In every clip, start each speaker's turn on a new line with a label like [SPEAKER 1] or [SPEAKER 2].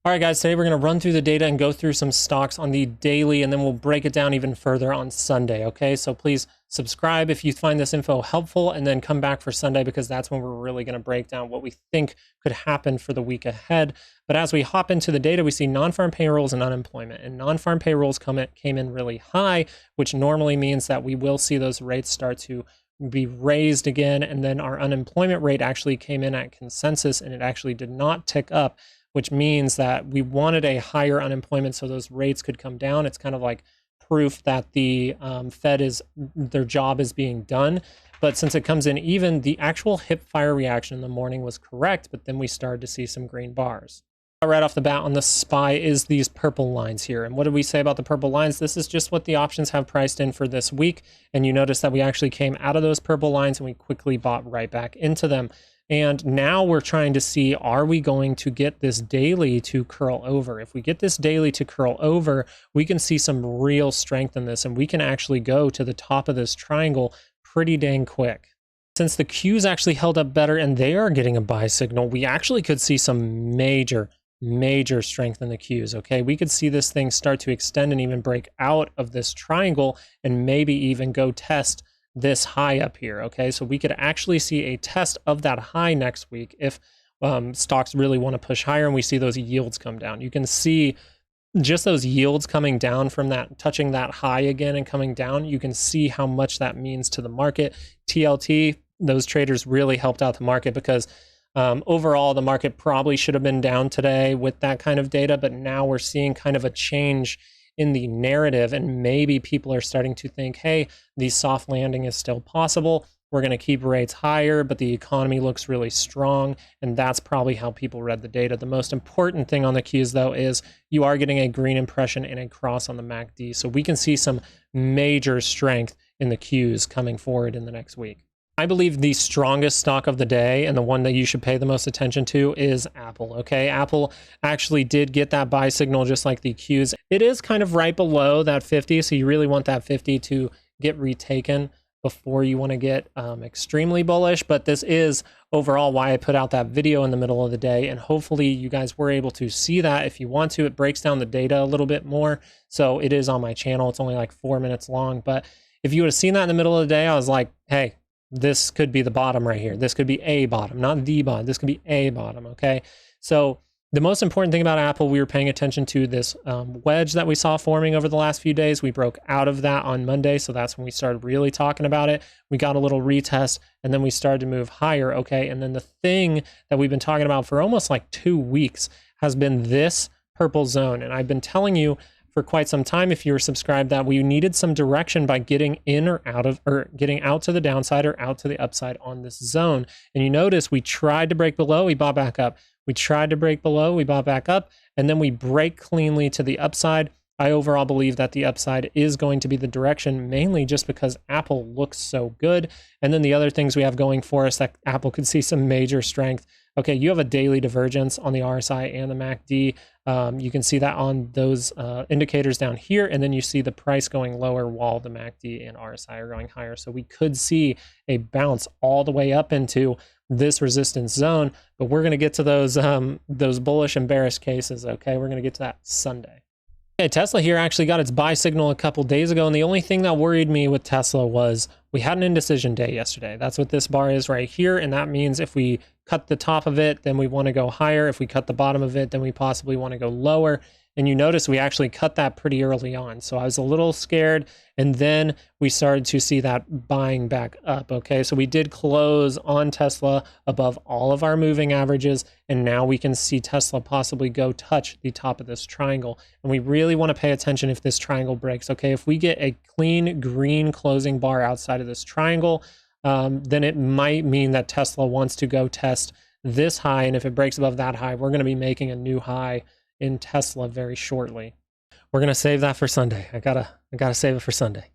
[SPEAKER 1] All right, guys, today we're going to run through the data and go through some stocks on the daily, and then we'll break it down even further on Sunday, okay? So please subscribe if you find this info helpful, and then come back for Sunday because that's when we're really going to break down what we think could happen for the week ahead. But as we hop into the data, we see non-farm payrolls and unemployment, and non-farm payrolls came in really high, which normally means that we will see those rates start to be raised again, and then our unemployment rate actually came in at consensus, and it actually did not tick up, which means that we wanted a higher unemployment so those rates could come down. It's kind of like proof that the Fed their job is being done. But since it comes in even, the actual hip fire reaction in the morning was correct, but then we started to see some green bars. Right off the bat on the SPY is these purple lines here. And what did we say about the purple lines? This is just what the options have priced in for this week. And you notice that we actually came out of those purple lines and we quickly bought right back into them. And now we're trying to see, are we going to get this daily to curl over? If we get this daily to curl over, we can see some real strength in this, and we can actually go to the top of this triangle pretty dang quick. Since the Qs actually held up better and they are getting a buy signal, we actually could see some major strength in the Qs, okay? We could see this thing start to extend and even break out of this triangle and maybe even go test this high up here, okay? So we could actually see a test of that high next week if stocks really want to push higher and we see those yields come down. You can see just those yields coming down from that, touching that high again and coming down. You can see how much that means to the market. TLT, those traders really helped out the market because overall the market probably should have been down today with that kind of data, but now we're seeing kind of a change in the narrative, and maybe people are starting to think, hey, the soft landing is still possible. We're going to keep rates higher, but the economy looks really strong, and that's probably how people read the data. The most important thing on the Qs, though, is you are getting a green impression and a cross on the MACD, so we can see some major strength in the Qs coming forward in the next week. I believe the strongest stock of the day and the one that you should pay the most attention to is Apple, okay? Apple actually did get that buy signal just like the Qs. It is kind of right below that 50, so you really want that 50 to get retaken before you want to get extremely bullish, but this is overall why I put out that video in the middle of the day, and hopefully you guys were able to see that. If you want to, it breaks down the data a little bit more, so it is on my channel. It's only like 4 minutes long, but if you would have seen that in the middle of the day, I was like, hey, this could be the bottom right here. This could be a bottom, not the bottom. This could be a bottom, okay? So the most important thing about Apple, we were paying attention to this wedge that we saw forming over the last few days. We broke out of that on Monday, so that's when we started really talking about it. We got a little retest, and then we started to move higher, okay? And then the thing that we've been talking about for almost like 2 weeks has been this purple zone, and I've been telling you for quite some time, if you were subscribed, that we needed some direction by getting in or out of, or getting out to the downside or out to the upside on this zone. And you notice we tried to break below, we bought back up. We tried to break below, we bought back up, and then we break cleanly to the upside. I overall believe that the upside is going to be the direction, mainly just because Apple looks so good. And then the other things we have going for us that Apple could see some major strength. Okay, you have a daily divergence on the RSI and the MACD. You can see that on those indicators down here, and then you see the price going lower while the MACD and RSI are going higher. So we could see a bounce all the way up into this resistance zone, but we're going to get to those bullish and bearish cases, okay? We're going to get to that Sunday. Okay, Tesla here actually got its buy signal a couple days ago, and the only thing that worried me with Tesla was we had an indecision day yesterday. That's what this bar is right here, and that means if we cut the top of it, then we want to go higher. If we cut the bottom of it, then we possibly want to go lower. And you notice we actually cut that pretty early on. So I was a little scared, and then we started to see that buying back up, okay? So we did close on Tesla above all of our moving averages, and now we can see Tesla possibly go touch the top of this triangle. And we really want to pay attention if this triangle breaks, okay? If we get a clean green closing bar outside of this triangle, then it might mean that Tesla wants to go test this high, and if it breaks above that high, we're going to be making a new high in Tesla very shortly. We're going to save that for Sunday. I gotta save it for Sunday.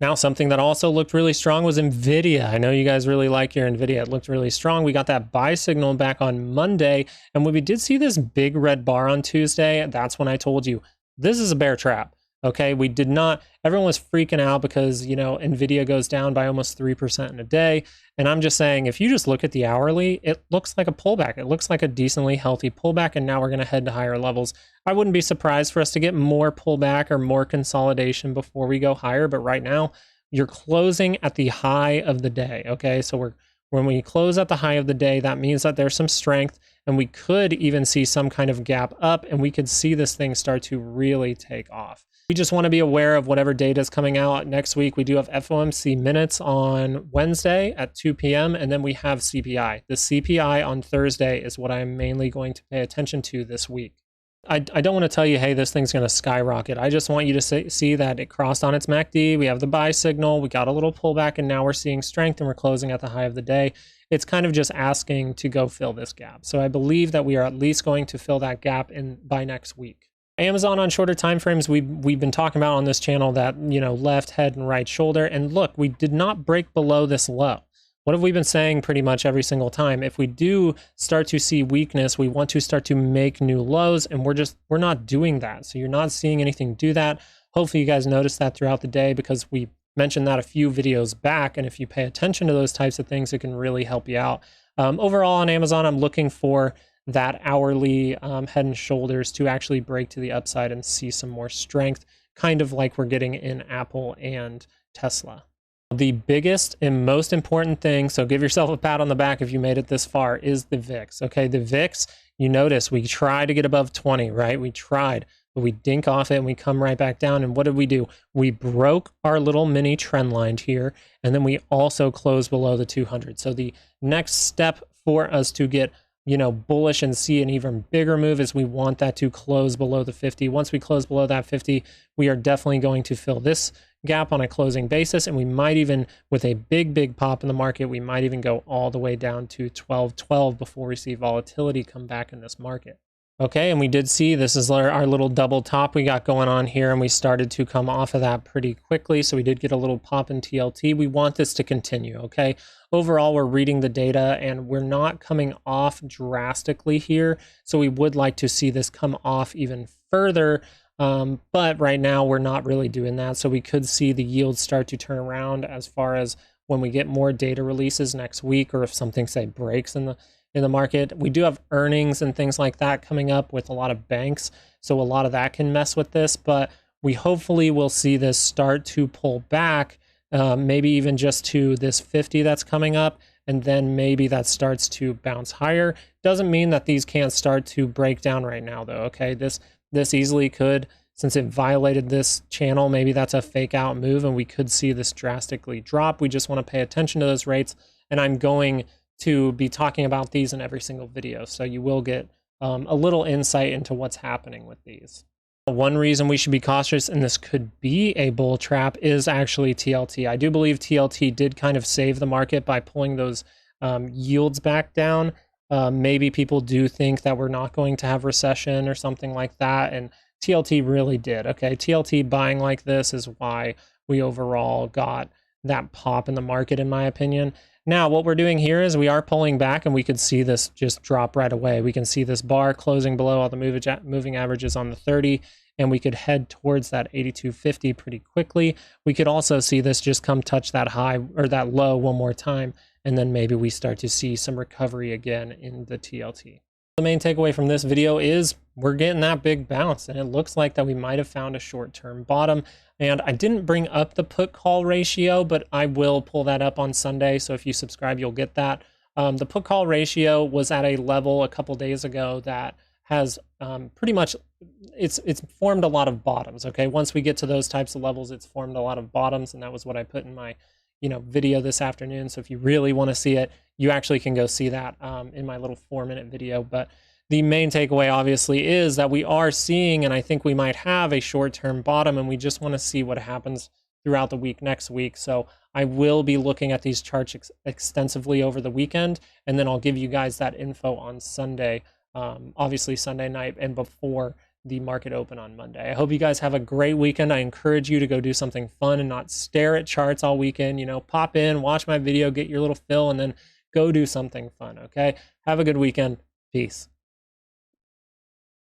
[SPEAKER 1] Now, something that also looked really strong was NVDA. I know you guys really like your NVIDIA. It looked really strong. We got that buy signal back on Monday, and when we did see this big red bar on Tuesday, that's when I told you, this is a bear trap. Okay, we did not, everyone was freaking out because, you know, NVIDIA goes down by almost 3% in a day. And I'm just saying, if you just look at the hourly, it looks like a pullback. It looks like a decently healthy pullback, and now we're going to head to higher levels. I wouldn't be surprised for us to get more pullback or more consolidation before we go higher, but right now, you're closing at the high of the day, okay? So when we close at the high of the day, that means that there's some strength, and we could even see some kind of gap up, and we could see this thing start to really take off. We just want to be aware of whatever data is coming out next week. We do have FOMC minutes on Wednesday at 2 p.m. and then we have CPI. The CPI on Thursday is what I'm mainly going to pay attention to this week. I don't want to tell you, hey, this thing's going to skyrocket. I just want you to see that it crossed on its MACD. We have the buy signal. We got a little pullback, and now we're seeing strength, and we're closing at the high of the day. It's kind of just asking to go fill this gap. So I believe that we are at least going to fill that gap by next week. Amazon on shorter time frames, we've been talking about on this channel that, you know, left, head, and right shoulder. And look, we did not break below this low. What have we been saying pretty much every single time? If we do start to see weakness, we want to start to make new lows, and we're not doing that. So you're not seeing anything do that. Hopefully you guys noticed that throughout the day, because we mentioned that a few videos back. And if you pay attention to those types of things, it can really help you out. Overall on Amazon, I'm looking for that hourly head and shoulders to actually break to the upside and see some more strength, kind of like we're getting in Apple and Tesla. The biggest and most important thing, so give yourself a pat on the back if you made it this far, is the VIX. Okay, the VIX, you notice we try to get above 20, right? We tried, but we dink off it and we come right back down. And what did we do? We broke our little mini trend line here, and then we also closed below the 200. So the next step for us to get, you know, bullish and see an even bigger move is we want that to close below the 50. Once we close below that 50, we are definitely going to fill this gap on a closing basis, and we might even, with a big pop in the market, we might even go all the way down to 1212 before we see volatility come back in this market. Okay, and we did see this is our little double top we got going on here, and we started to come off of that pretty quickly. So we did get a little pop in TLT. We want this to continue, okay? Overall, we're reading the data and we're not coming off drastically here. So we would like to see this come off even further. But right now we're not really doing that. So we could see the yields start to turn around as far as when we get more data releases next week, or if something, say, breaks in the market. We do have earnings and things like that coming up with a lot of banks. So a lot of that can mess with this, but we hopefully will see this start to pull back, maybe even just to this 50 that's coming up. And then maybe that starts to bounce higher. Doesn't mean that these can't start to break down right now though. Okay. This easily could, since it violated this channel, maybe that's a fake out move and we could see this drastically drop. We just want to pay attention to those rates. And I'm going to be talking about these in every single video. So you will get a little insight into what's happening with these. One reason we should be cautious, and this could be a bull trap, is actually TLT. I do believe TLT did kind of save the market by pulling those yields back down. Maybe people do think that we're not going to have recession or something like that, and TLT really did. Okay, TLT buying like this is why we overall got that pop in the market, in my opinion. Now, what we're doing here is we are pulling back, and we could see this just drop right away. We can see this bar closing below all the moving averages on the 30, and we could head towards that 82.50 pretty quickly. We could also see this just come touch that high or that low one more time, and then maybe we start to see some recovery again in the TLT. The main takeaway from this video is we're getting that big bounce, and it looks like that we might have found a short-term bottom. And I didn't bring up the put call ratio, but I will pull that up on Sunday. So if you subscribe, you'll get that. The put call ratio was at a level a couple days ago that has pretty much, it's formed a lot of bottoms. Okay, once we get to those types of levels, it's formed a lot of bottoms, and that was what I put in my video this afternoon. So if you really want to see it, you actually can go see that in my little 4-minute video. But the main takeaway obviously is that we are seeing, and I think we might have a short-term bottom, and we just want to see what happens throughout the week next week. So I will be looking at these charts extensively over the weekend, and then I'll give you guys that info on Sunday, obviously Sunday night and before the market open on Monday. I hope you guys have a great weekend. I encourage you to go do something fun and not stare at charts all weekend. Pop in, watch my video, get your little fill, and then go do something fun, okay? Have a good weekend. Peace.